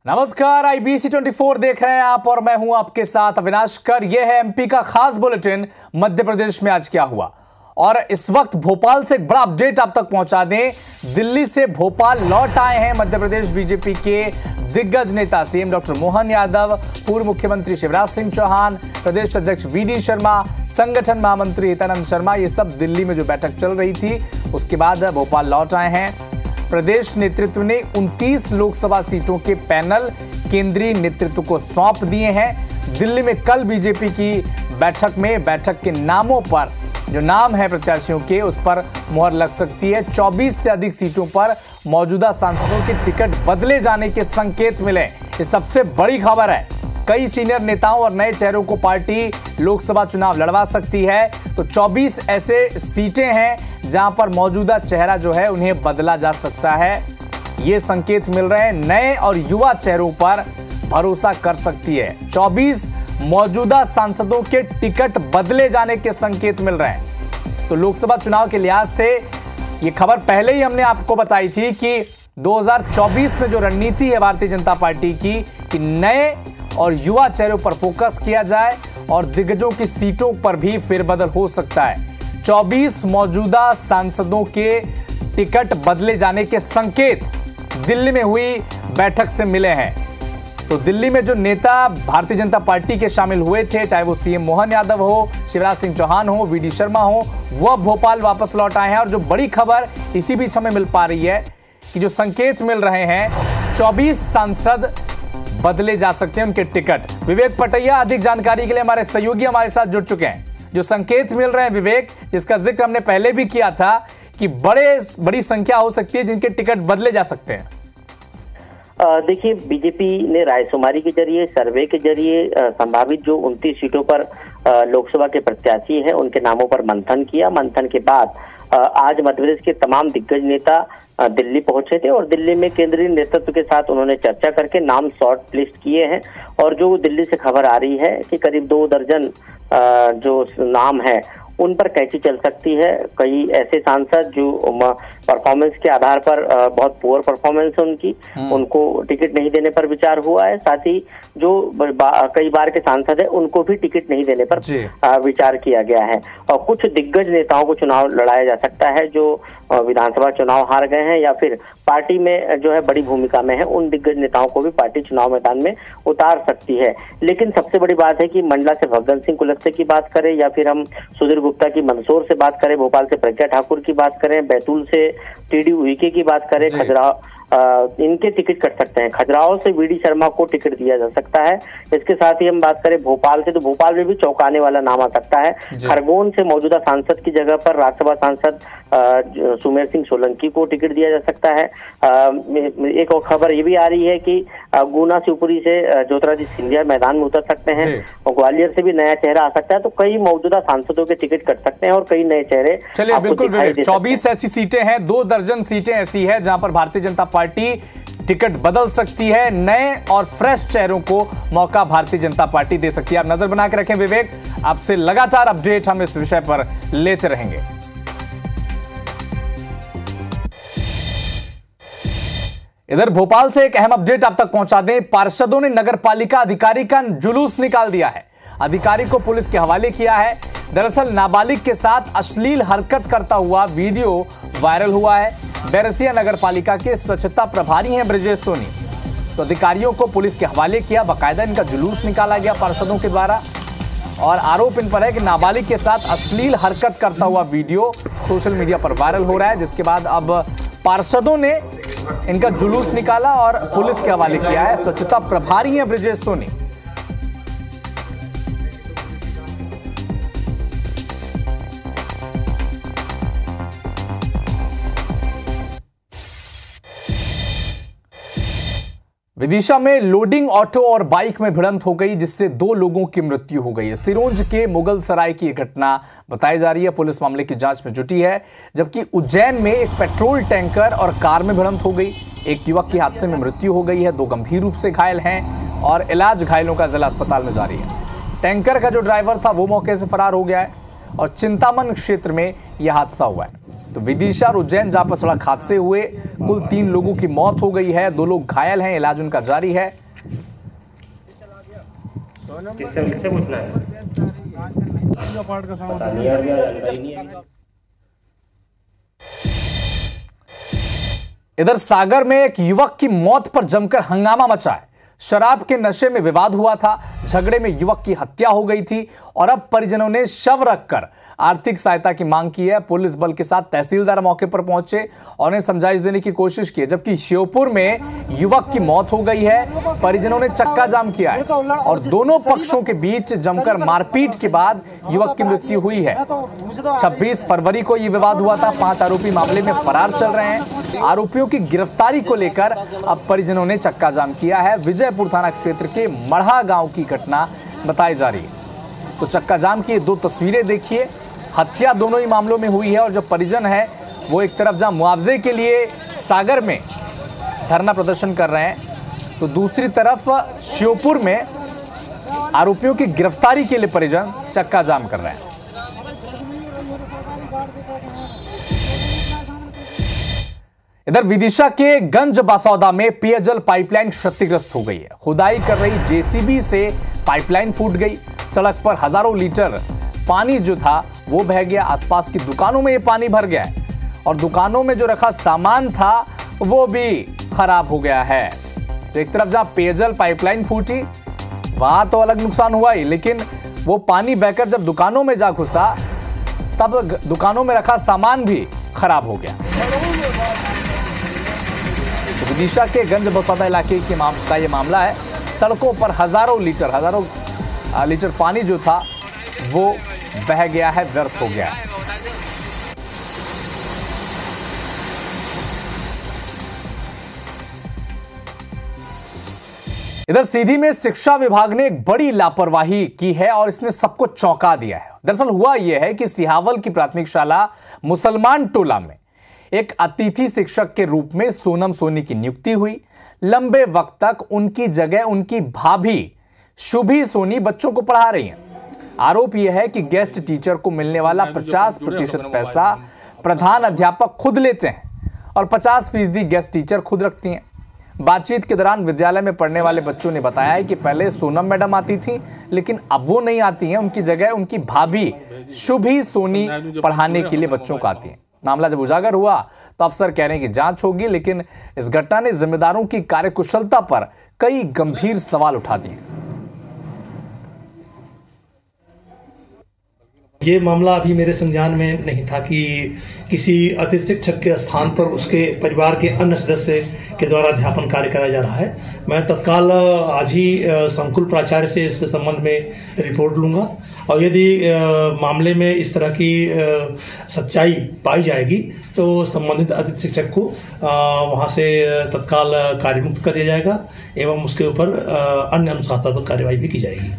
नमस्कार, IBC 24 देख रहे हैं आप और मैं हूं आपके साथ अविनाश कर। यह है MP का खास बुलेटिन मध्य प्रदेश में आज क्या हुआ। और इस वक्त भोपाल से एक बड़ा अपडेट आप तक पहुंचा दें। दिल्ली से भोपाल लौट आए हैं मध्य प्रदेश बीजेपी के दिग्गज नेता सीएम डॉक्टर मोहन यादव, पूर्व मुख्यमंत्री शिवराज सिंह चौहान, प्रदेश अध्यक्ष VD शर्मा, संगठन महामंत्री हितानंद शर्मा। ये सब दिल्ली में जो बैठक चल रही थी उसके बाद भोपाल लौट आए हैं। प्रदेश नेतृत्व ने 29 लोकसभा सीटों के पैनल केंद्रीय नेतृत्व को सौंप दिए हैं। दिल्ली में कल बीजेपी की बैठक के नामों पर, जो नाम है प्रत्याशियों के, उस पर मुहर लग सकती है। 24 से अधिक सीटों पर मौजूदा सांसदों के टिकट बदले जाने के संकेत मिले। ये सबसे बड़ी खबर है। कई सीनियर नेताओं और नए चेहरों को पार्टी लोकसभा चुनाव लड़वा सकती है। तो 24 ऐसे सीटें हैं जहां पर मौजूदा चेहरा जो है उन्हें बदला जा सकता है। ये संकेत मिल रहे हैं। नए और युवा चेहरों पर भरोसा कर सकती है। 24 मौजूदा सांसदों के टिकट बदले जाने के संकेत मिल रहे हैं। तो लोकसभा चुनाव के लिहाज से ये खबर पहले ही हमने आपको बताई थी कि 2024 में जो रणनीति है भारतीय जनता पार्टी की कि नए और युवा चेहरों पर फोकस किया जाए और दिग्गजों की सीटों पर भी फेरबदल हो सकता है। 24 मौजूदा सांसदों के टिकट बदले जाने के संकेत दिल्ली में हुई बैठक से मिले हैं। तो दिल्ली में जो नेता भारतीय जनता पार्टी के शामिल हुए थे, चाहे वो सीएम मोहन यादव हो, शिवराज सिंह चौहान हो, VD शर्मा हो, वो अब भोपाल वापस लौट आए हैं। और जो बड़ी खबर इसी बीच हमें मिल पा रही है कि जो संकेत मिल रहे हैं, 24 सांसद बदले जा सकते हैं उनके टिकट। विवेक पटैया अधिक जानकारी के लिए हमारे सहयोगी हमारे साथ जुड़ चुके हैं। जो संकेत मिल रहे हैं विवेक, जिसका जिक्र हमने पहले भी किया था कि बड़ी संख्या हो सकती है जिनके टिकट बदले जा सकते हैं। देखिए, बीजेपी ने रायशुमारी के जरिए, सर्वे के जरिए संभावित जो 29 सीटों पर लोकसभा के प्रत्याशी हैं उनके नामों पर मंथन किया। मंथन के बाद आज मध्य प्रदेश के तमाम दिग्गज नेता दिल्ली पहुंचे थे और दिल्ली में केंद्रीय नेतृत्व के साथ उन्होंने चर्चा करके नाम शॉर्ट लिस्ट किए हैं। और जो दिल्ली से खबर आ रही है कि करीब 2 दर्जन जो नाम है उन पर कैंची चल सकती है। कई ऐसे सांसद जो परफॉर्मेंस के आधार पर बहुत पुअर परफॉर्मेंस है उनकी, उनको टिकट नहीं देने पर विचार हुआ है। साथ ही जो कई बार के सांसद है उनको भी टिकट नहीं देने पर विचार किया गया है। और कुछ दिग्गज नेताओं को चुनाव लड़ाया जा सकता है जो विधानसभा चुनाव हार गए हैं या फिर पार्टी में जो है बड़ी भूमिका में है। उन दिग्गज नेताओं को भी पार्टी चुनाव मैदान में उतार सकती है। लेकिन सबसे बड़ी बात है कि मंडला से भगत सिंह कुलस्ते की बात करें या फिर हम सुधीर गुप्ता की मंदसौर से बात करें, भोपाल से प्रज्ञा ठाकुर की बात करें, बैतूल से TD उइके की बात करें, खजुराहो इनके टिकट कट सकते हैं। खजुराहो से VD शर्मा को टिकट दिया जा सकता है। इसके साथ ही हम बात करें भोपाल से, तो भोपाल में भी चौंकाने वाला नाम आ सकता है। खरगोन से मौजूदा सांसद की जगह पर राज्यसभा सांसद सुमेर सिंह सोलंकी को टिकट दिया जा सकता है। एक और खबर ये भी आ रही है कि गुना शिवपुरी से ज्योतिरादित्य सिंधिया मैदान में उतर सकते हैं और ग्वालियर से भी नया चेहरा आ सकता है। तो कई मौजूदा सांसदों के टिकट कट सकते हैं और कई नए चेहरे। चलिए, बिल्कुल 24 ऐसी सीटें हैं, 2 दर्जन सीटें ऐसी है जहां पर भारतीय जनता पार्टी टिकट बदल सकती है। नए और फ्रेश चेहरों को मौका भारतीय जनता पार्टी दे सकती है। आप नजर बना के रखें विवेक, आपसे लगातार अपडेट हम इस विषय पर लेते रहेंगे। इधर भोपाल से एक अहम अपडेट आप तक पहुंचा दें। पार्षदों ने नगरपालिका अधिकारी का जुलूस निकाल दिया है। अधिकारी को पुलिस के हवाले किया है। दरअसल नाबालिग के साथ अश्लील हरकत करता हुआ वीडियो वायरल हुआ है। बैरसिया नगरपालिका के स्वच्छता प्रभारी हैं ब्रजेश सोनी। तो अधिकारियों को पुलिस के हवाले किया, बाकायदा इनका जुलूस निकाला गया पार्षदों के द्वारा। और आरोप इन पर है कि नाबालिग के साथ अश्लील हरकत करता हुआ वीडियो सोशल मीडिया पर वायरल हो रहा है, जिसके बाद अब पार्षदों ने इनका जुलूस निकाला और पुलिस के हवाले किया है। स्वच्छता प्रभारी हैं ब्रजेश सोनी। विदिशा में लोडिंग ऑटो और बाइक में भिड़ंत हो गई, जिससे 2 लोगों की मृत्यु हो गई है। सिरोंज के मुगल सराय की यह घटना बताई जा रही है। पुलिस मामले की जांच में जुटी है। जबकि उज्जैन में एक पेट्रोल टैंकर और कार में भिड़ंत हो गई। एक युवक की हादसे में मृत्यु हो गई है। 2 गंभीर रूप से घायल हैं और इलाज घायलों का जिला अस्पताल में जारी है। टैंकर का जो ड्राइवर था वो मौके से फरार हो गया है। और चिंतामन क्षेत्र में यह हादसा हुआ है। तो विदिशा और उज्जैन जहां पर सड़क हादसे हुए, कुल 3 लोगों की मौत हो गई है, 2 लोग घायल हैं, इलाज उनका जारी है। किससे पूछना है? इधर सागर में एक युवक की मौत पर जमकर हंगामा मचा है। शराब के नशे में विवाद हुआ था, झगड़े में युवक की हत्या हो गई थी और अब परिजनों ने शव रखकर आर्थिक सहायता की मांग की है। पुलिस बल के साथ तहसीलदार मौके पर पहुंचे और उन्हें समझाइश देने की कोशिश की, जबकि श्योपुर में युवक की मौत हो गई है। परिजनों ने चक्का जाम किया है और दोनों पक्षों के बीच जमकर मारपीट के बाद युवक की मृत्यु हुई है। 26 फरवरी को यह विवाद हुआ था। 5 आरोपी मामले में फरार चल रहे हैं। आरोपियों की गिरफ्तारी को लेकर अब परिजनों ने चक्का जाम किया है। विजयपुर थाना क्षेत्र के मढ़ा गांव की घटना बताई जा रही है। तो चक्का जाम की 2 तस्वीरें देखिए। हत्या दोनों ही मामलों में हुई है और जो परिजन है वो एक तरफ जहां मुआवजे के लिए सागर में धरना प्रदर्शन कर रहे हैं, तो दूसरी तरफ श्योपुर में आरोपियों की गिरफ्तारी के लिए परिजन चक्का जाम कर रहे हैं। इधर विदिशा के गंज बासौदा में पेयजल पाइपलाइन क्षतिग्रस्त हो गई है। खुदाई कर रही जेसीबी से पाइपलाइन फूट गई। सड़क पर हजारों लीटर पानी जो था वो बह गया। आसपास की दुकानों में ये पानी भर गया है और दुकानों में जो रखा सामान था वो भी खराब हो गया है। तो एक तरफ जहां पेयजल पाइपलाइन फूटी वहां तो अलग नुकसान हुआ ही, लेकिन वो पानी बहकर जब दुकानों में जा घुसा तब दुकानों में रखा सामान भी खराब हो गया। विदिशा के गंज बसौदा इलाके का ये मामला है। सड़कों पर हजारों लीटर पानी जो था वो बह गया है, व्यर्थ हो गया है। इधर सीधी में शिक्षा विभाग ने एक बड़ी लापरवाही की है और इसने सबको चौंका दिया है। दरअसल हुआ यह है कि सिहावल की प्राथमिक शाला मुसलमान टोला में एक अतिथि शिक्षक के रूप में सोनम सोनी की नियुक्ति हुई। लंबे वक्त तक उनकी जगह उनकी भाभी शुभी सोनी बच्चों को पढ़ा रही हैं। आरोप यह है कि गेस्ट टीचर को मिलने वाला 50% पैसा प्रधान अध्यापक खुद लेते हैं और 50% गेस्ट टीचर खुद रखती हैं। बातचीत के दौरान विद्यालय में पढ़ने वाले बच्चों ने बताया है कि पहले सोनम मैडम आती थी, लेकिन अब वो नहीं आती हैं। उनकी जगह उनकी भाभी शुभी सोनी पढ़ाने के लिए बच्चों को आती हैं। मामला जब उजागर हुआ तो अफसर कह रहे हैं कि जांच होगी, लेकिन इस घटना ने जिम्मेदारों की कार्यकुशलता पर कई गंभीर सवाल उठा दिए। ये मामला अभी मेरे संज्ञान में नहीं था कि किसी अतिथि शिक्षक के स्थान पर उसके परिवार के अन्य सदस्य के द्वारा अध्यापन कार्य कराया जा रहा है। मैं तत्काल आज ही संकुल प्राचार्य से इसके संबंध में रिपोर्ट लूँगा और यदि मामले में इस तरह की सच्चाई पाई जाएगी तो संबंधित अतिथि शिक्षक को वहाँ से तत्काल कार्यमुक्त कर दिया जाएगा एवं उसके ऊपर अन्य अनुशासनात्मक कार्रवाई भी की जाएगी।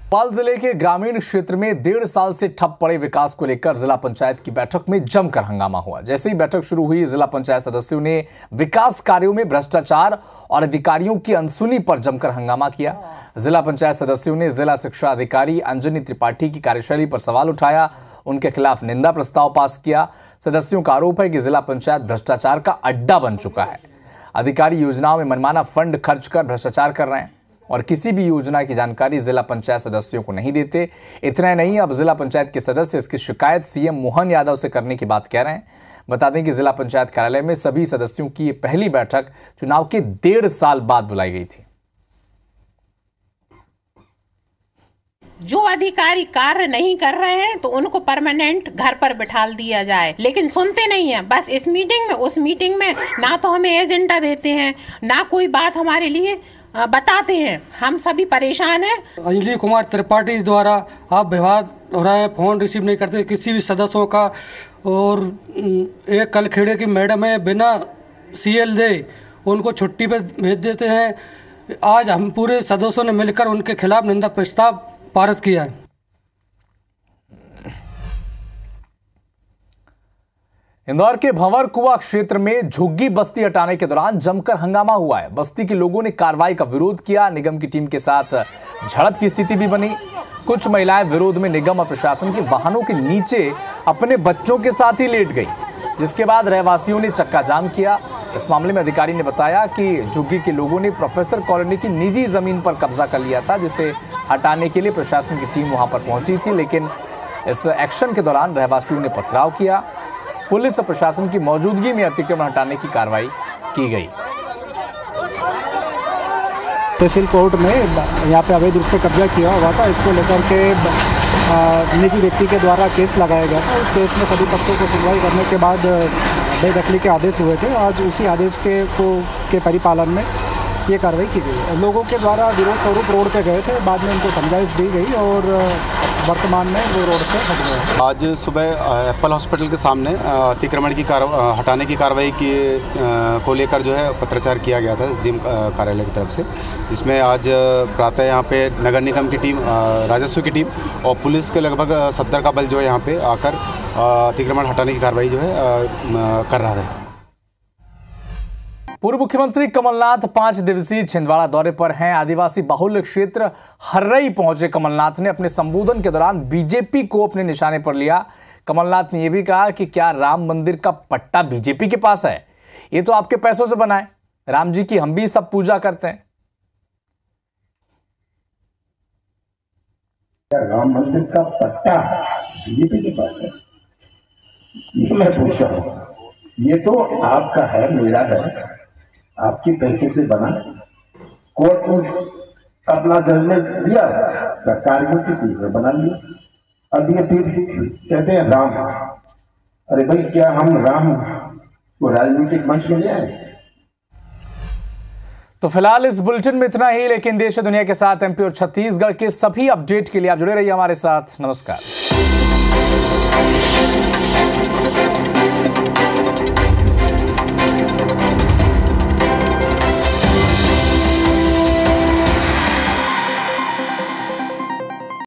भोपाल जिले के ग्रामीण क्षेत्र में 1.5 साल से ठप पड़े विकास को लेकर जिला पंचायत की बैठक में जमकर हंगामा हुआ। जैसे ही बैठक शुरू हुई, जिला पंचायत सदस्यों ने विकास कार्यों में भ्रष्टाचार और अधिकारियों की अनसुनी पर जमकर हंगामा किया। जिला पंचायत सदस्यों ने जिला शिक्षा अधिकारी अंजनी त्रिपाठी की कार्यशैली पर सवाल उठाया, उनके खिलाफ निंदा प्रस्ताव पास किया। सदस्यों का आरोप है कि जिला पंचायत भ्रष्टाचार का अड्डा बन चुका है। अधिकारी योजनाओं में मनमाना फंड खर्च कर भ्रष्टाचार कर रहे हैं और किसी भी योजना की जानकारी जिला पंचायत सदस्यों को नहीं देते। इतना नहीं, अब जिला पंचायत के सदस्य इसकी शिकायत सीएम मोहन यादव से करने की बात कह रहे हैं। बता दें कि जिला पंचायत कार्यालय में सभी सदस्यों की ये पहली बैठक चुनाव के 1.5 साल बाद बुलाई गई थी। जो अधिकारी कार्य नहीं कर रहे हैं तो उनको परमानेंट घर पर बिठा दिया जाए, लेकिन सुनते नहीं है। बस इस मीटिंग में उस मीटिंग में ना तो हमें एजेंडा देते हैं, ना कोई बात हमारे लिए बताते हैं। हम सभी परेशान हैं। अंजलि कुमार त्रिपाठी द्वारा आप विवाद हो रहा है, फोन रिसीव नहीं करते किसी भी सदस्यों का। और एक कलखेड़े की मैडम है, बिना सीएल दे उनको छुट्टी पे भेज देते हैं। आज हम पूरे सदस्यों ने मिलकर उनके खिलाफ निंदा प्रस्ताव पारित किया है। इंदौर के भंवर कुआं क्षेत्र में झुग्गी बस्ती हटाने के दौरान जमकर हंगामा हुआ है। बस्ती के लोगों ने कार्रवाई का विरोध किया। निगम की टीम के साथ झड़प की स्थिति भी बनी। कुछ महिलाएं विरोध में निगम और प्रशासन के वाहनों के नीचे अपने बच्चों के साथ ही लेट गई, जिसके बाद रहवासियों ने चक्का जाम किया। इस मामले में अधिकारी ने बताया कि झुग्गी के लोगों ने प्रोफेसर कॉलोनी की निजी जमीन पर कब्जा कर लिया था, जिसे हटाने के लिए प्रशासन की टीम वहां पर पहुंची थी, लेकिन इस एक्शन के दौरान रहवासियों ने पथराव किया। पुलिस और प्रशासन की मौजूदगी में अतिक्रमण हटाने की कार्रवाई की गई। तहसील कोर्ट में यहाँ पे अवैध रूप से कब्जा किया हुआ था, इसको लेकर के निजी व्यक्ति के द्वारा केस लगाया गया था। उस केस में सभी पक्षों को सुनवाई करने के बाद बेदखली के आदेश हुए थे। आज उसी आदेश के परिपालन में ये कार्रवाई की गई। लोगों के द्वारा विरोध स्वरूप रोड पे गए थे, बाद में उनको समझाइश दी गई और वर्तमान में वो रोड से हट गए। आज सुबह एप्पल हॉस्पिटल के सामने अतिक्रमण की हटाने की कार्रवाई को लेकर जो है पत्राचार किया गया था एसडीएम कार्यालय की तरफ से, जिसमें आज प्रातः यहाँ पे नगर निगम की टीम, राजस्व की टीम और पुलिस के लगभग 70 का बल जो है यहाँ पे आकर अतिक्रमण हटाने की कार्रवाई जो है कर रहा है। पूर्व मुख्यमंत्री कमलनाथ 5 दिवसीय छिंदवाड़ा दौरे पर हैं। आदिवासी बाहुल्य क्षेत्र हर्रई पहुंचे कमलनाथ ने अपने संबोधन के दौरान बीजेपी को अपने निशाने पर लिया। कमलनाथ ने यह भी कहा कि क्या राम मंदिर का पट्टा बीजेपी के पास है? ये तो आपके पैसों से बना है। राम जी की हम भी सब पूजा करते हैं। राम मंदिर का पट्टा बीजेपी के पास है, ये मैं पूछ रहा हूँ। ये तो आपका है, मेरा है, आपके पैसे से बना। कोर्ट ने अपना जजमेंट दिया, सरकार को बना लिया। अब ये फिर कहते हैं राम। अरे भाई, क्या हम राम को राजनीतिक मंच में ले आए? तो फिलहाल इस बुलेटिन में इतना ही, लेकिन देश और दुनिया के साथ एमपी और छत्तीसगढ़ के सभी अपडेट के लिए आप जुड़े रहिए हमारे साथ। नमस्कार।